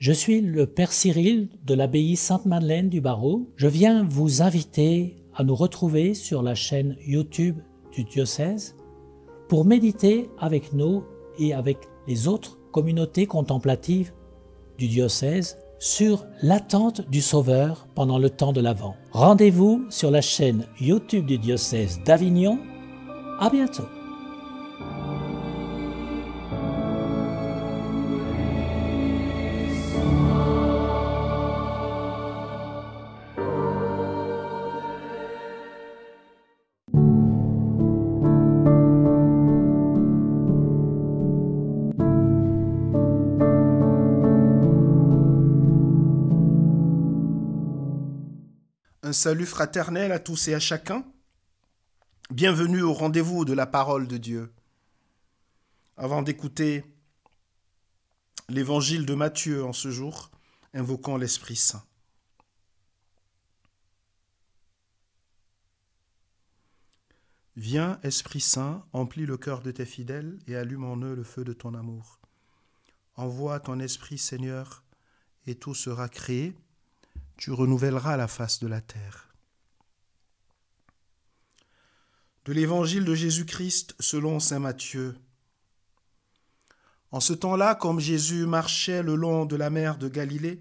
Je suis le Père Cyril de l'abbaye Sainte-Madeleine du Barreau. Je viens vous inviter à nous retrouver sur la chaîne YouTube du diocèse pour méditer avec nous et avec les autres communautés contemplatives du diocèse sur l'attente du Sauveur pendant le temps de l'Avent. Rendez-vous sur la chaîne YouTube du diocèse d'Avignon. À bientôt. Un salut fraternel à tous et à chacun. Bienvenue au rendez-vous de la parole de Dieu. Avant d'écouter l'évangile de Matthieu en ce jour, invoquons l'Esprit Saint. Viens, Esprit Saint, emplis le cœur de tes fidèles et allume en eux le feu de ton amour. Envoie ton Esprit, Seigneur, et tout sera créé. Tu renouvelleras la face de la terre. De l'évangile de Jésus-Christ selon saint Matthieu. En ce temps-là, comme Jésus marchait le long de la mer de Galilée,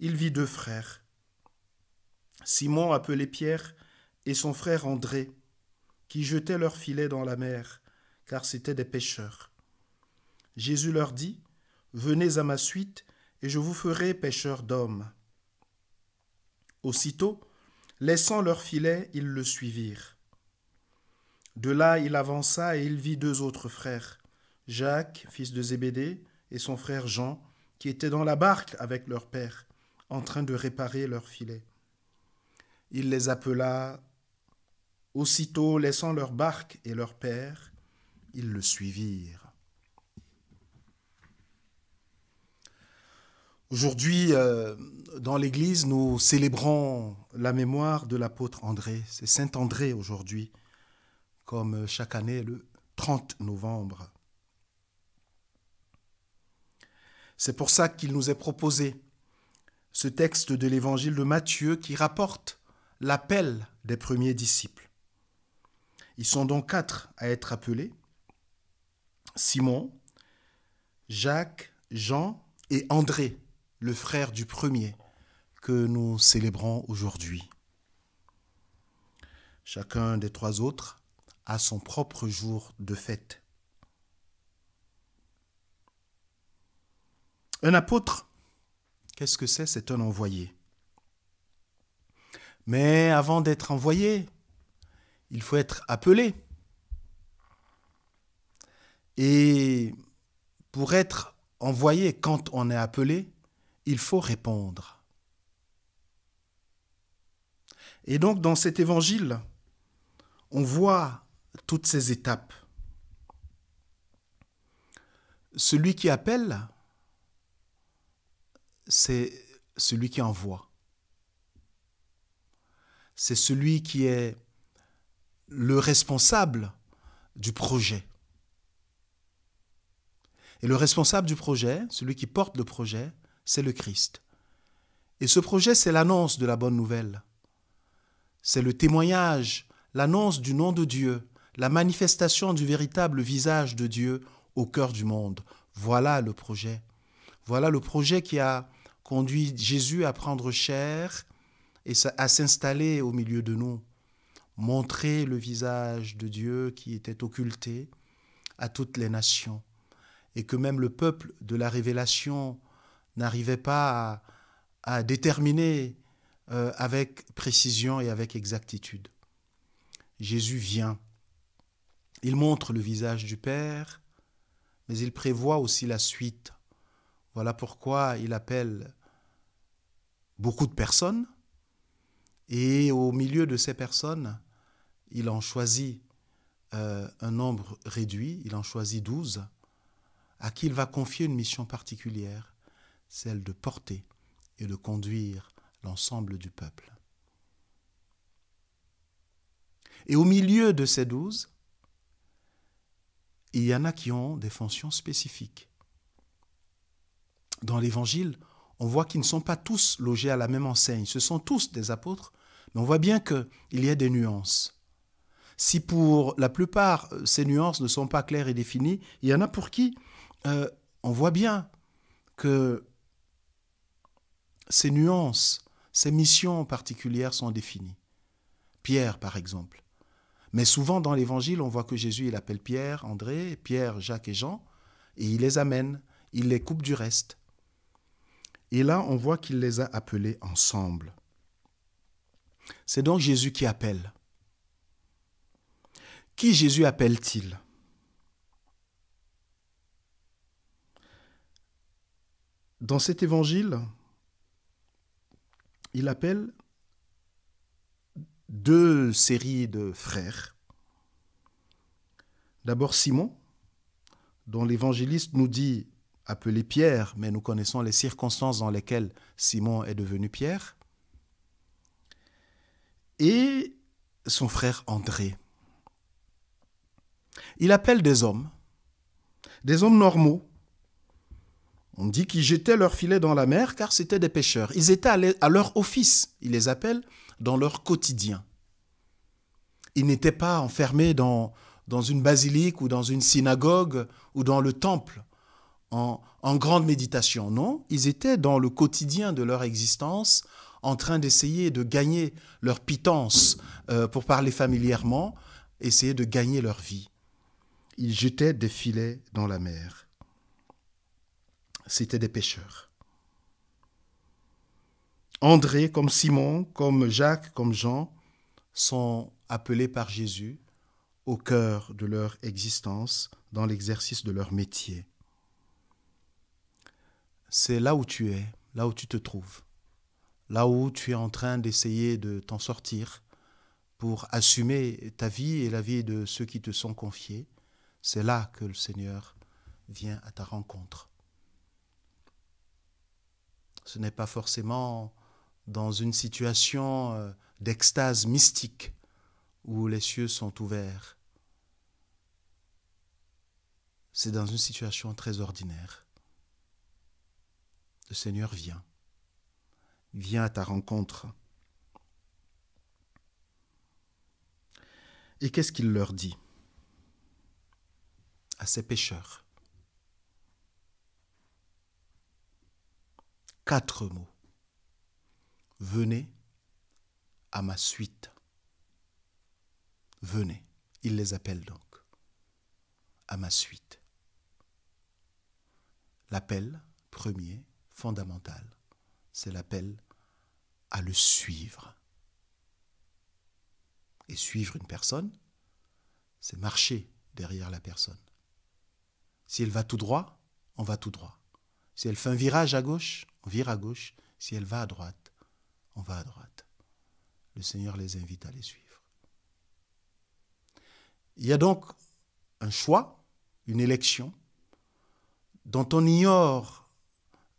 il vit deux frères. Simon, appelé Pierre, et son frère André, qui jetaient leurs filets dans la mer, car c'étaient des pêcheurs. Jésus leur dit, « Venez à ma suite, et je vous ferai pêcheurs d'hommes. » Aussitôt, laissant leurs filets, ils le suivirent. De là, il avança et il vit deux autres frères, Jacques, fils de Zébédée, et son frère Jean, qui étaient dans la barque avec leur père, en train de réparer leurs filets. Il les appela. Aussitôt, laissant leur barque et leur père, ils le suivirent. Aujourd'hui, dans l'Église, nous célébrons la mémoire de l'apôtre André. C'est Saint André aujourd'hui, comme chaque année le 30 novembre. C'est pour ça qu'il nous est proposé ce texte de l'Évangile de Matthieu qui rapporte l'appel des premiers disciples. Ils sont donc 4 à être appelés: Simon, Jacques, Jean et André, le frère du premier, que nous célébrons aujourd'hui. Chacun des 3 autres a son propre jour de fête. Un apôtre, qu'est-ce que c'est? C'est un envoyé. Mais avant d'être envoyé, il faut être appelé. Et pour être envoyé, quand on est appelé, il faut répondre. Et donc, dans cet évangile, on voit toutes ces étapes. Celui qui appelle, c'est celui qui envoie. C'est celui qui est le responsable du projet. Et le responsable du projet, celui qui porte le projet, c'est le Christ. Et ce projet, c'est l'annonce de la bonne nouvelle. C'est le témoignage, l'annonce du nom de Dieu, la manifestation du véritable visage de Dieu au cœur du monde. Voilà le projet. Voilà le projet qui a conduit Jésus à prendre chair et à s'installer au milieu de nous. Montrer le visage de Dieu qui était occulté à toutes les nations. Et que même le peuple de la révélation n'arrivait pas à déterminer avec précision et avec exactitude. Jésus vient. Il montre le visage du Père, mais il prévoit aussi la suite. Voilà pourquoi il appelle beaucoup de personnes, et au milieu de ces personnes, il en choisit un nombre réduit, il en choisit 12, à qui il va confier une mission particulière, celle de porter et de conduire l'ensemble du peuple. Et au milieu de ces 12, il y en a qui ont des fonctions spécifiques. Dans l'Évangile, on voit qu'ils ne sont pas tous logés à la même enseigne. Ce sont tous des apôtres, mais on voit bien qu'il y a des nuances. Si pour la plupart, ces nuances ne sont pas claires et définies, il y en a pour qui on voit bien que ces nuances, ces missions particulières sont définies. Pierre, par exemple. Mais souvent dans l'Évangile, on voit que Jésus, il appelle Pierre, André, Pierre, Jacques et Jean, et il les amène, il les coupe du reste. Et là, on voit qu'il les a appelés ensemble. C'est donc Jésus qui appelle. Qui Jésus appelle-t-il ? Dans cet évangile, il appelle 2 séries de frères. D'abord Simon, dont l'évangéliste nous dit appeler Pierre, mais nous connaissons les circonstances dans lesquelles Simon est devenu Pierre. Et son frère André. Il appelle des hommes normaux. On dit qu'ils jetaient leurs filets dans la mer car c'étaient des pêcheurs. Ils étaient à leur office. Il les appelle dans leur quotidien. Ils n'étaient pas enfermés dans une basilique ou dans une synagogue ou dans le temple en grande méditation. Non, ils étaient dans le quotidien de leur existence en train d'essayer de gagner leur pitance, pour parler familièrement, essayer de gagner leur vie. Ils jetaient des filets dans la mer. C'étaient des pêcheurs. André, comme Simon, comme Jacques, comme Jean, sont appelés par Jésus au cœur de leur existence, dans l'exercice de leur métier. C'est là où tu es, là où tu te trouves, là où tu es en train d'essayer de t'en sortir pour assumer ta vie et la vie de ceux qui te sont confiés. C'est là que le Seigneur vient à ta rencontre. Ce n'est pas forcément dans une situation d'extase mystique où les cieux sont ouverts. C'est dans une situation très ordinaire. Le Seigneur vient à ta rencontre. Et qu'est-ce qu'il leur dit à ces pécheurs? 4 mots. Venez à ma suite. Venez. Il les appelle donc à ma suite. L'appel premier, fondamental, c'est l'appel à le suivre. Et suivre une personne, c'est marcher derrière la personne. Si elle va tout droit, on va tout droit. Si elle fait un virage à gauche, on vire à gauche. Si elle va à droite, on va à droite. Le Seigneur les invite à les suivre. Il y a donc un choix, une élection, dont on ignore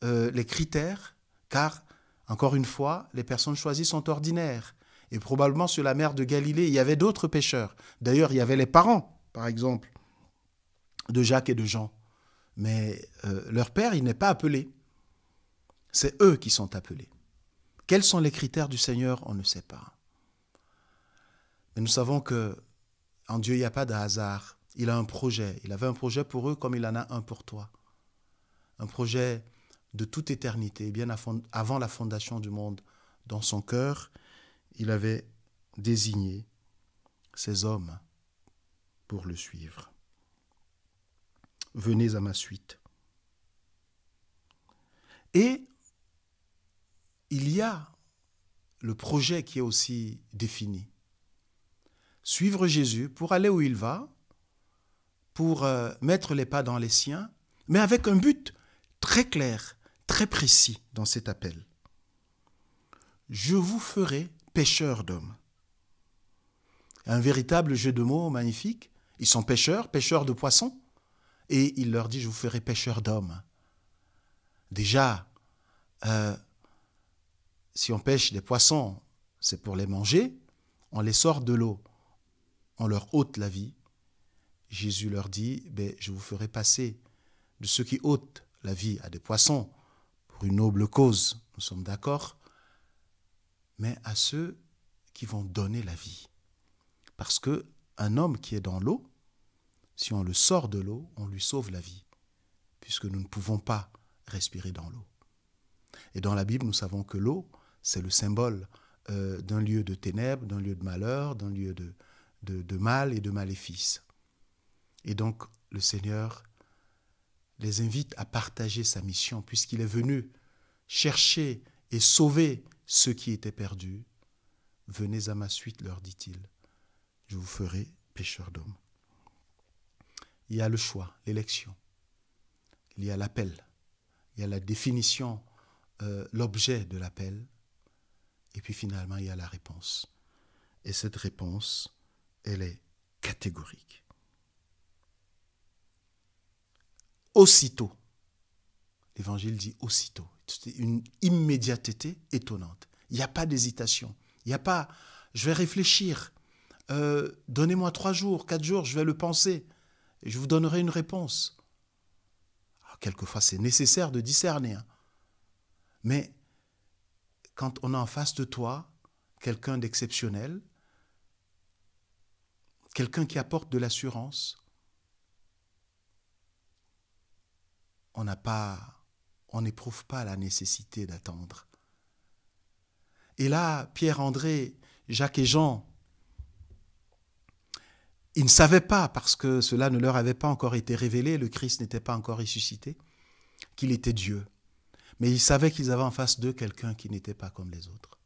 les critères, car, encore une fois, les personnes choisies sont ordinaires. Et probablement sur la mer de Galilée, il y avait d'autres pêcheurs. D'ailleurs, il y avait les parents, par exemple, de Jacques et de Jean. Mais leur père, il n'est pas appelé. C'est eux qui sont appelés. Quels sont les critères du Seigneur? On ne sait pas. Mais nous savons qu'en Dieu, il n'y a pas de hasard. Il a un projet. Il avait un projet pour eux comme il en a un pour toi. Un projet de toute éternité, bien avant la fondation du monde. Dans son cœur, il avait désigné ces hommes pour le suivre. Venez à ma suite. Et il y a le projet qui est aussi défini. Suivre Jésus pour aller où il va, pour mettre les pas dans les siens, mais avec un but très clair, très précis dans cet appel. Je vous ferai pêcheurs d'hommes. Un véritable jeu de mots magnifique. Ils sont pêcheurs de poissons. Et il leur dit, je vous ferai pêcheurs d'hommes. Déjà, si on pêche des poissons, c'est pour les manger. On les sort de l'eau. On leur ôte la vie. Jésus leur dit, je vous ferai passer de ceux qui ôtent la vie à des poissons pour une noble cause, nous sommes d'accord, mais à ceux qui vont donner la vie. Parce qu'un homme qui est dans l'eau, si on le sort de l'eau, on lui sauve la vie, puisque nous ne pouvons pas respirer dans l'eau. Et dans la Bible, nous savons que l'eau, c'est le symbole d'un lieu de ténèbres, d'un lieu de malheur, d'un lieu de mal et de maléfice. Et donc, le Seigneur les invite à partager sa mission, puisqu'il est venu chercher et sauver ceux qui étaient perdus. Venez à ma suite, leur dit-il, je vous ferai pécheurs d'hommes. Il y a le choix, l'élection. Il y a l'appel. Il y a la définition, l'objet de l'appel. Et puis finalement, il y a la réponse. Et cette réponse, elle est catégorique. Aussitôt, l'évangile dit aussitôt. C'est une immédiateté étonnante. Il n'y a pas d'hésitation. Il n'y a pas, je vais réfléchir. Donnez-moi 3 jours, 4 jours, je vais le penser. Et je vous donnerai une réponse. Alors, quelquefois, c'est nécessaire de discerner. Mais quand on a en face de toi quelqu'un d'exceptionnel, quelqu'un qui apporte de l'assurance, on n'éprouve pas la nécessité d'attendre. Et là, Pierre, André, Jacques et Jean, ils ne savaient pas, parce que cela ne leur avait pas encore été révélé, le Christ n'était pas encore ressuscité, qu'il était Dieu. Mais ils savaient qu'ils avaient en face d'eux quelqu'un qui n'était pas comme les autres.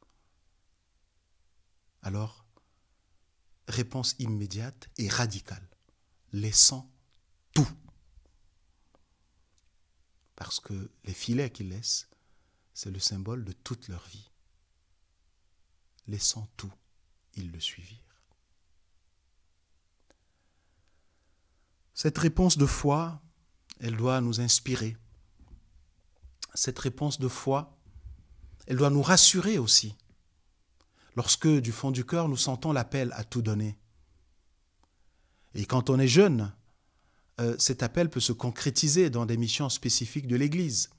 Alors, réponse immédiate et radicale, laissant tout. Parce que les filets qu'ils laissent, c'est le symbole de toute leur vie. Laissant tout, ils le suivirent. Cette réponse de foi, elle doit nous inspirer. Cette réponse de foi, elle doit nous rassurer aussi. Lorsque, du fond du cœur, nous sentons l'appel à tout donner. Et quand on est jeune, cet appel peut se concrétiser dans des missions spécifiques de l'Église.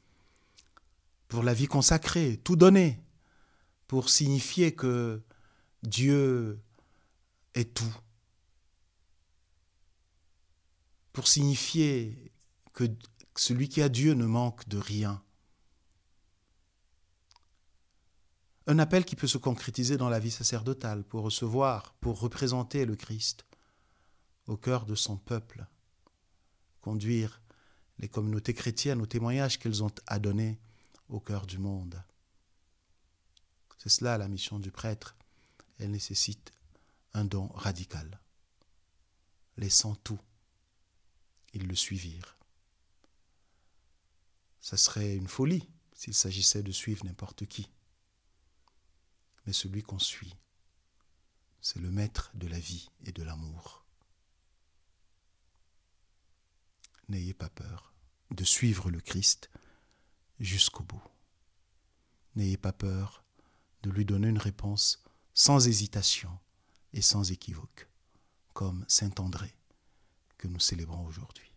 Pour la vie consacrée, tout donner, pour signifier que Dieu est tout. Pour signifier que celui qui a Dieu ne manque de rien. Un appel qui peut se concrétiser dans la vie sacerdotale pour recevoir, pour représenter le Christ au cœur de son peuple, conduire les communautés chrétiennes au témoignage qu'elles ont à donner au cœur du monde. C'est cela la mission du prêtre. Elle nécessite un don radical. Laissant tout, ils le suivirent. Ça serait une folie s'il s'agissait de suivre n'importe qui. Mais celui qu'on suit, c'est le maître de la vie et de l'amour. N'ayez pas peur de suivre le Christ jusqu'au bout. N'ayez pas peur de lui donner une réponse sans hésitation et sans équivoque, comme Saint André que nous célébrons aujourd'hui.